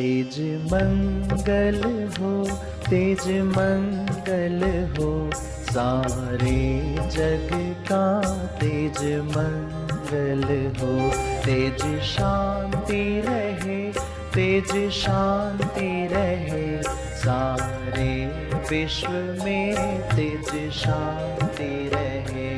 तेज मंगल हो, तेज मंगल हो, सारे जग का तेज मंगल हो। तेज शांति रहे, तेज शांति रहे, सारे विश्व में तेज शांति रहे।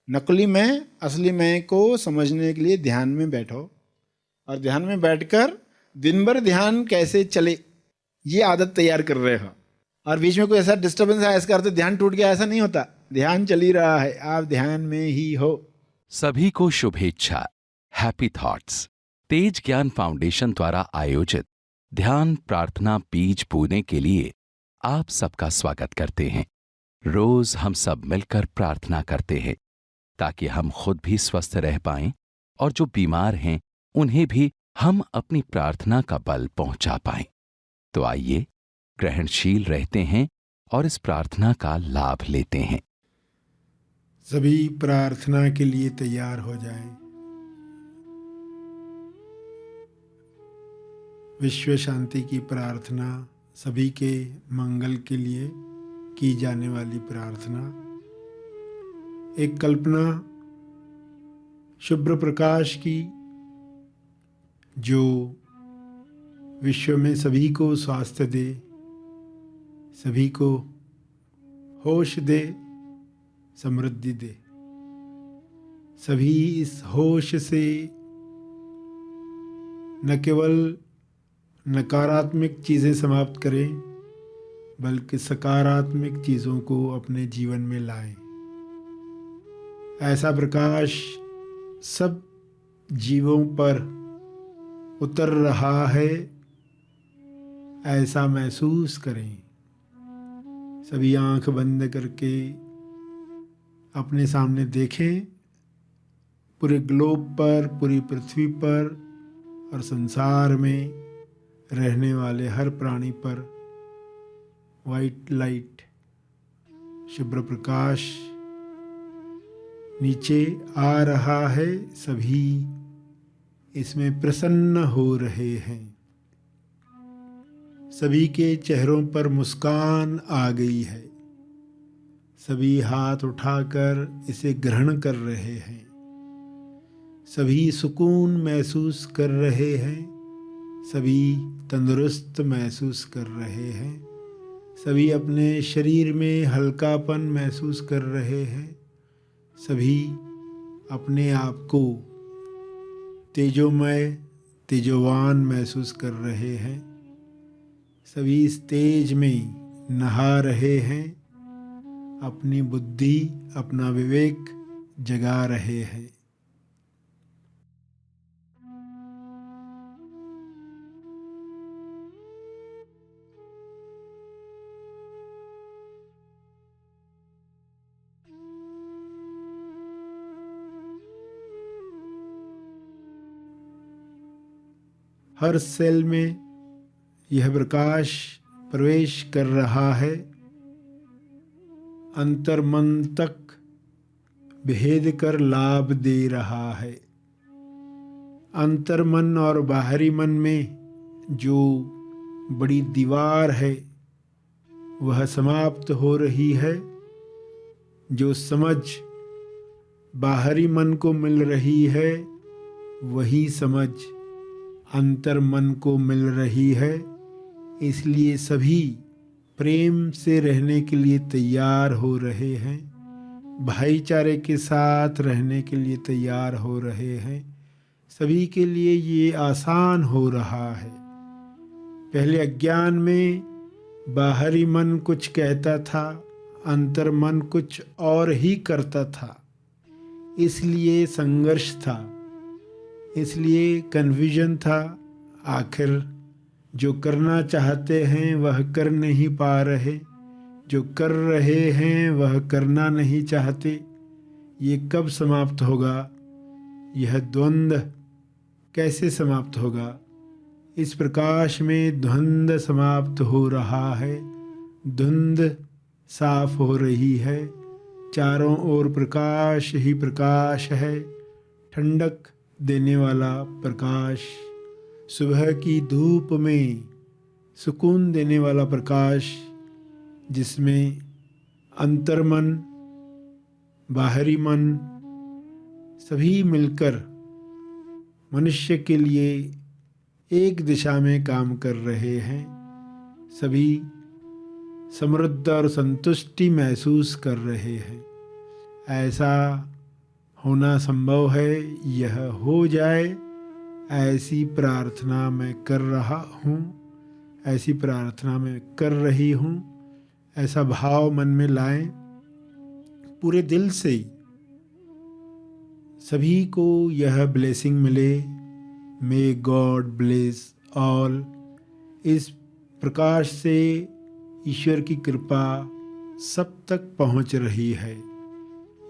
नकली मैं असली मैं को समझने के लिए ध्यान में बैठो और ध्यान में बैठकर दिन भर ध्यान कैसे चले ये आदत तैयार कर रहे हो। और बीच में कोई ऐसा डिस्टर्बेंस आया इसका अर्थ ध्यान टूट गया, ऐसा नहीं होता। ध्यान चल ही रहा है, आप ध्यान में ही हो। सभी को शुभेच्छा। हैप्पी थॉट्स तेज ज्ञान फाउंडेशन द्वारा आयोजित ध्यान प्रार्थना बीज बोने के लिए आप सबका स्वागत करते हैं। रोज हम सब मिलकर प्रार्थना करते हैं ताकि हम खुद भी स्वस्थ रह पाएं और जो बीमार हैं उन्हें भी हम अपनी प्रार्थना का बल पहुंचा पाएं। तो आइए ग्रहणशील रहते हैं और इस प्रार्थना का लाभ लेते हैं। सभी प्रार्थना के लिए तैयार हो जाएं। विश्व शांति की प्रार्थना, सभी के मंगल के लिए की जाने वाली प्रार्थना। एक कल्पना शुभ्र प्रकाश की जो विश्व में सभी को स्वास्थ्य दे, सभी को होश दे, समृद्धि दे। सभी इस होश से न केवल नकारात्मक चीज़ें समाप्त करें बल्कि सकारात्मक चीज़ों को अपने जीवन में लाएं। ऐसा प्रकाश सब जीवों पर उतर रहा है, ऐसा महसूस करें। सभी आंख बंद करके अपने सामने देखें। पूरे ग्लोब पर, पूरी पृथ्वी पर और संसार में रहने वाले हर प्राणी पर वाइट लाइट, शुभ्र प्रकाश नीचे आ रहा है। सभी इसमें प्रसन्न हो रहे हैं। सभी के चेहरों पर मुस्कान आ गई है। सभी हाथ उठाकर इसे ग्रहण कर रहे हैं। सभी सुकून महसूस कर रहे हैं। सभी तंदुरुस्त महसूस कर रहे हैं। सभी अपने शरीर में हल्कापन महसूस कर रहे हैं। सभी अपने आप को तेजोमय, तेजोवान महसूस कर रहे हैं। सभी इस तेज में नहा रहे हैं। अपनी बुद्धि, अपना विवेक जगा रहे हैं। हर सेल में यह प्रकाश प्रवेश कर रहा है। अंतर मन तक भेद कर लाभ दे रहा है। अंतर मन और बाहरी मन में जो बड़ी दीवार है वह समाप्त हो रही है। जो समझ बाहरी मन को मिल रही है वही समझ अंतर मन को मिल रही है। इसलिए सभी प्रेम से रहने के लिए तैयार हो रहे हैं। भाईचारे के साथ रहने के लिए तैयार हो रहे हैं। सभी के लिए ये आसान हो रहा है। पहले अज्ञान में बाहरी मन कुछ कहता था, अंतर मन कुछ और ही करता था। इसलिए संघर्ष था, इसलिए कन्फ्यूजन था। आखिर जो करना चाहते हैं वह कर नहीं पा रहे, जो कर रहे हैं वह करना नहीं चाहते। ये कब समाप्त होगा? यह द्वंद्व कैसे समाप्त होगा? इस प्रकाश में द्वंद्व समाप्त हो रहा है, धुंध साफ हो रही है, चारों ओर प्रकाश ही प्रकाश है, ठंडक देने वाला प्रकाश, सुबह की धूप में सुकून देने वाला प्रकाश, जिसमें अंतर्मन, बाहरी मन सभी मिलकर मनुष्य के लिए एक दिशा में काम कर रहे हैं। सभी समृद्ध और संतुष्टि महसूस कर रहे हैं। ऐसा होना संभव है, यह हो जाए, ऐसी प्रार्थना मैं कर रहा हूँ, ऐसी प्रार्थना मैं कर रही हूँ। ऐसा भाव मन में लाएं, पूरे दिल से सभी को यह ब्लेसिंग मिले। May God bless all. इस प्रकाश से ईश्वर की कृपा सब तक पहुंच रही है।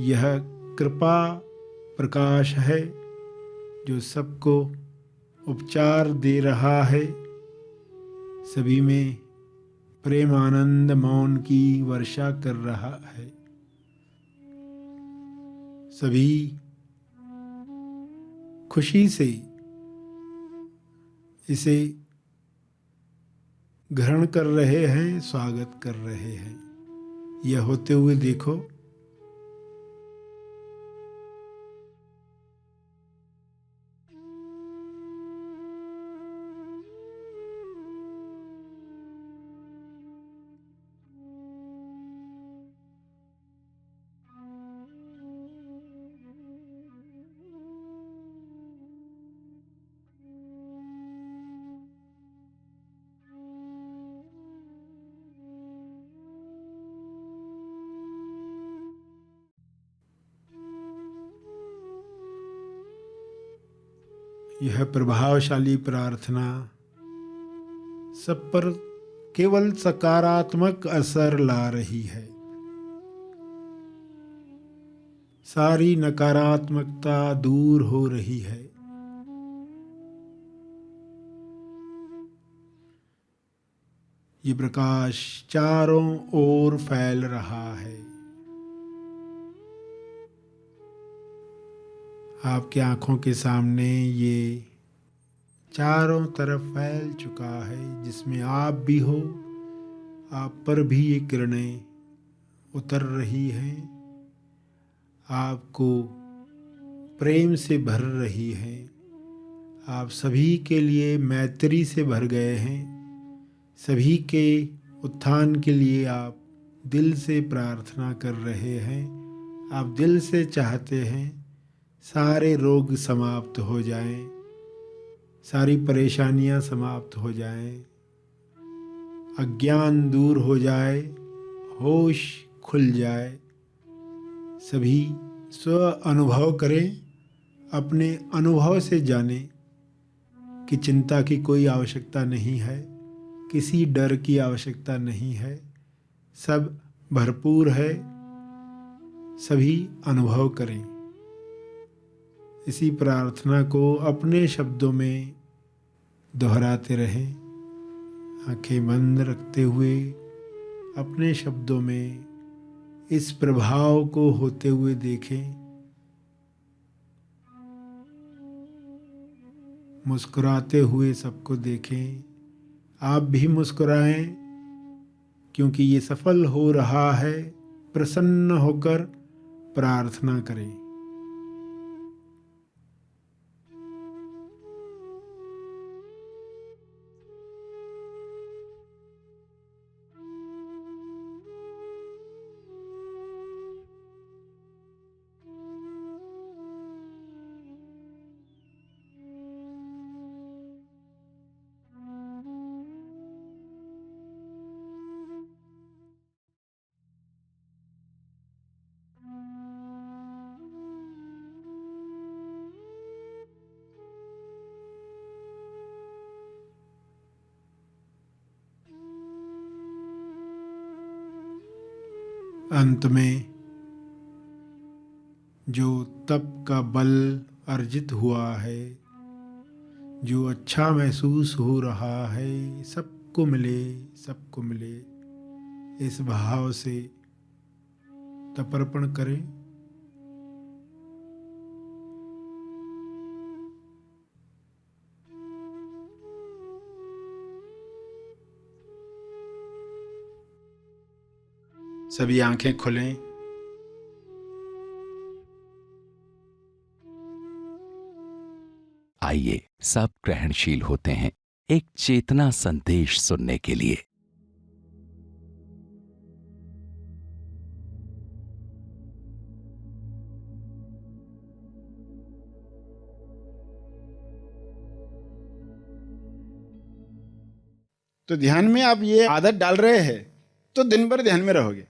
यह कृपा प्रकाश है जो सबको उपचार दे रहा है। सभी में प्रेम आनंद मौन की वर्षा कर रहा है। सभी खुशी से इसे ग्रहण कर रहे हैं, स्वागत कर रहे हैं। यह होते हुए देखो। यह प्रभावशाली प्रार्थना सब पर केवल सकारात्मक असर ला रही है। सारी नकारात्मकता दूर हो रही है। ये प्रकाश चारों ओर फैल रहा है। आपकी आंखों के सामने ये चारों तरफ फैल चुका है, जिसमें आप भी हो। आप पर भी ये किरणें उतर रही हैं, आपको प्रेम से भर रही हैं। आप सभी के लिए मैत्री से भर गए हैं। सभी के उत्थान के लिए आप दिल से प्रार्थना कर रहे हैं। आप दिल से चाहते हैं सारे रोग समाप्त हो जाएं, सारी परेशानियां समाप्त हो जाएं, अज्ञान दूर हो जाए, होश खुल जाए। सभी स्व अनुभव करें, अपने अनुभव से जानें कि चिंता की कोई आवश्यकता नहीं है, किसी डर की आवश्यकता नहीं है। सब भरपूर है। सभी अनुभव करें। इसी प्रार्थना को अपने शब्दों में दोहराते रहें। आंखें बंद रखते हुए अपने शब्दों में इस प्रभाव को होते हुए देखें। मुस्कुराते हुए सबको देखें। आप भी मुस्कुराएं, क्योंकि ये सफल हो रहा है। प्रसन्न होकर प्रार्थना करें। अंत में जो तप का बल अर्जित हुआ है, जो अच्छा महसूस हो रहा है, सबको मिले, सबको मिले, इस भाव से तर्पण करें। सभी आंखें खुलें। आइए सब ग्रहणशील होते हैं एक चेतना संदेश सुनने के लिए। तो ध्यान में आप ये आदत डाल रहे हैं तो दिन भर ध्यान में रहोगे।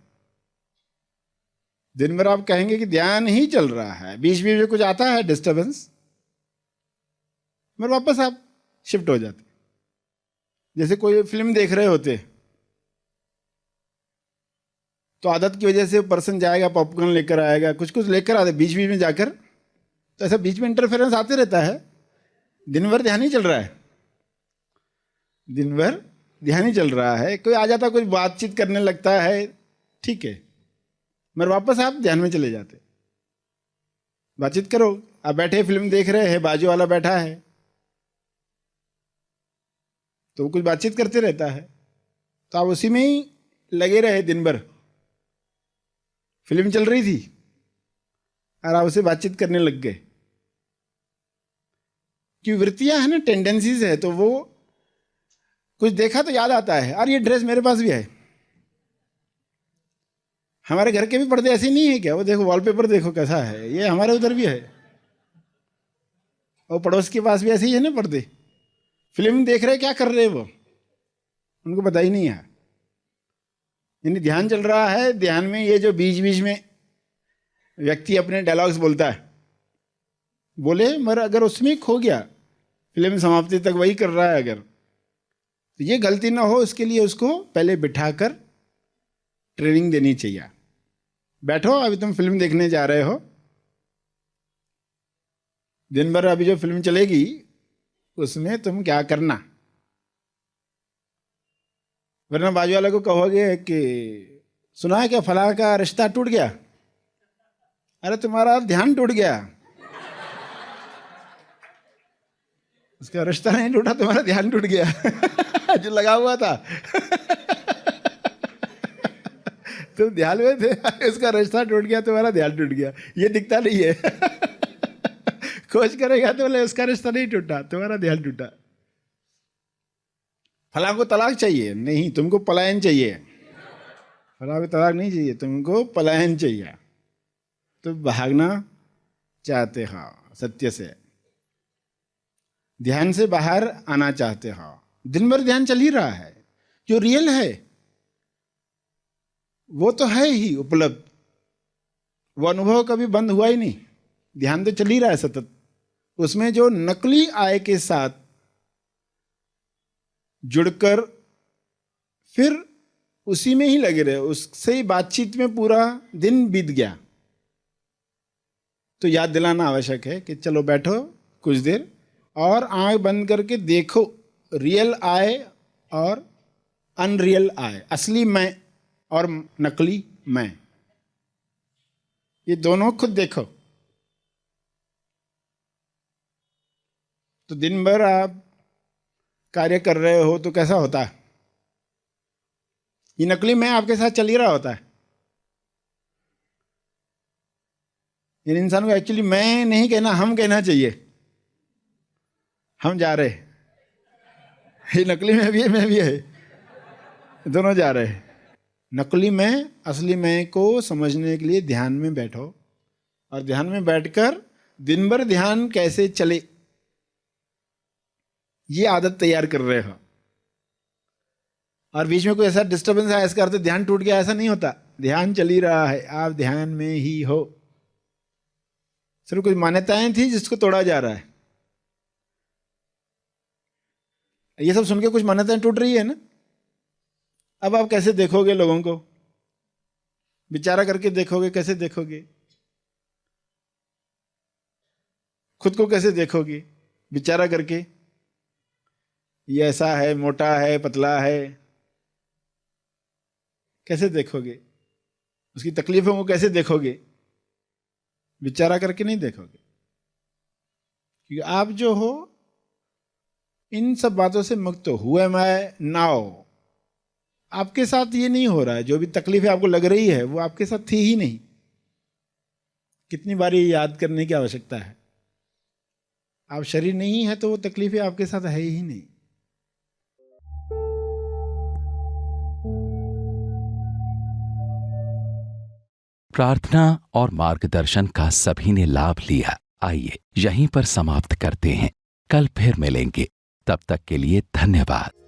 दिन भर आप कहेंगे कि ध्यान ही चल रहा है, बीच बीच में कुछ आता है डिस्टरबेंस, मगर वापस आप शिफ्ट हो जाते। जैसे कोई फिल्म देख रहे होते तो आदत की वजह से पर्सन जाएगा, पॉपकॉर्न लेकर आएगा, कुछ कुछ लेकर आते, बीच बीच में जाकर, तो ऐसा बीच में इंटरफेरेंस आते रहता है। दिन भर ध्यान ही चल रहा है, दिन भर ध्यान ही चल रहा है। कोई आ जाता, कुछ बातचीत करने लगता है, ठीक है, मगर वापस आप ध्यान में चले जाते। बातचीत करो, आप बैठे फिल्म देख रहे हैं, बाजू वाला बैठा है तो वो कुछ बातचीत करते रहता है, तो आप उसी में ही लगे रहे दिन भर। फिल्म चल रही थी और आप उसे बातचीत करने लग गए। क्यों? वृत्तियां है ना, टेंडेंसीज है, तो वो कुछ देखा तो याद आता है, और ये ड्रेस मेरे पास भी है। हमारे घर के भी पर्दे ऐसे नहीं है क्या? वो देखो वॉलपेपर देखो कैसा है, ये हमारे उधर भी है, और पड़ोस के पास भी ऐसे ही है ना पर्दे। फिल्म देख रहे, क्या कर रहे वो, उनको पता ही नहीं है। यानी ध्यान चल रहा है। ध्यान में ये जो बीच बीच में व्यक्ति अपने डायलॉग्स बोलता है, बोले, मगर अगर उसमें खो गया, फिल्म समाप्ति तक वही कर रहा है, अगर तो ये गलती ना हो, इसके लिए उसको पहले बिठाकर ट्रेनिंग देनी चाहिए। बैठो, अभी तुम फिल्म देखने जा रहे हो, दिन भर अभी जो फिल्म चलेगी उसमें तुम क्या करना, वरना बाजू वाले को कहोगे कि सुना है क्या फला का रिश्ता टूट गया। अरे तुम्हारा ध्यान टूट गया, उसका रिश्ता नहीं टूटा, तुम्हारा ध्यान टूट गया जो लगा हुआ था तुम ध्यान में थे, इसका रिश्ता टूट गया, तुम्हारा ध्यान टूट गया। ये दिखता नहीं है खोज करेगा तो बोले उसका रिश्ता नहीं टूटा, तुम्हारा ध्यान टूटा। फला को तलाक चाहिए, नहीं, तुमको पलायन चाहिए। फला को तलाक नहीं चाहिए, तुमको पलायन चाहिए, तो भागना चाहते हो सत्य से, ध्यान से बाहर आना चाहते हो। दिन भर ध्यान चल ही रहा है, जो रियल है वो तो है ही उपलब्ध, वो अनुभव कभी बंद हुआ ही नहीं, ध्यान तो चल ही रहा है सतत। उसमें जो नकली आय के साथ जुड़कर फिर उसी में ही लगे रहे, उससे ही बातचीत में पूरा दिन बीत गया, तो याद दिलाना आवश्यक है कि चलो बैठो कुछ देर और आंख बंद करके देखो रियल आय और अनरियल आय, असली मैं और नकली मैं, ये दोनों खुद देखो। तो दिन भर आप कार्य कर रहे हो तो कैसा होता है, ये नकली मैं आपके साथ चल ही रहा होता है। इन इंसान को एक्चुअली मैं नहीं कहना, हम कहना चाहिए, हम जा रहे, ये नकली में भी है, मैं भी है, दोनों जा रहे हैं। नकली मैं असली मैं को समझने के लिए ध्यान में बैठो, और ध्यान में बैठकर दिन भर ध्यान कैसे चले ये आदत तैयार कर रहे हो। और बीच में कोई ऐसा डिस्टर्बेंस है, इसका अर्थ ध्यान टूट गया, ऐसा नहीं होता, ध्यान चल ही रहा है, आप ध्यान में ही हो। सिर्फ कुछ मान्यताएं थी जिसको तोड़ा जा रहा है। ये सब सुन के कुछ मान्यताएं टूट रही है ना। अब आप कैसे देखोगे लोगों को, विचारा करके देखोगे, कैसे देखोगे? खुद को कैसे देखोगे विचारा करके? ये ऐसा है, मोटा है, पतला है, कैसे देखोगे? उसकी तकलीफों को कैसे देखोगे? विचारा करके नहीं देखोगे। क्योंकि आप जो हो इन सब बातों से मुक्त हो। हु एम आई नाउ, आपके साथ ये नहीं हो रहा है। जो भी तकलीफें आपको लग रही है वो आपके साथ थी ही नहीं। कितनी बार ये याद करने की आवश्यकता है? आप शरीर नहीं है तो वो तकलीफें आपके साथ है ही नहीं। प्रार्थना और मार्गदर्शन का सभी ने लाभ लिया। आइए यहीं पर समाप्त करते हैं। कल फिर मिलेंगे। तब तक के लिए धन्यवाद।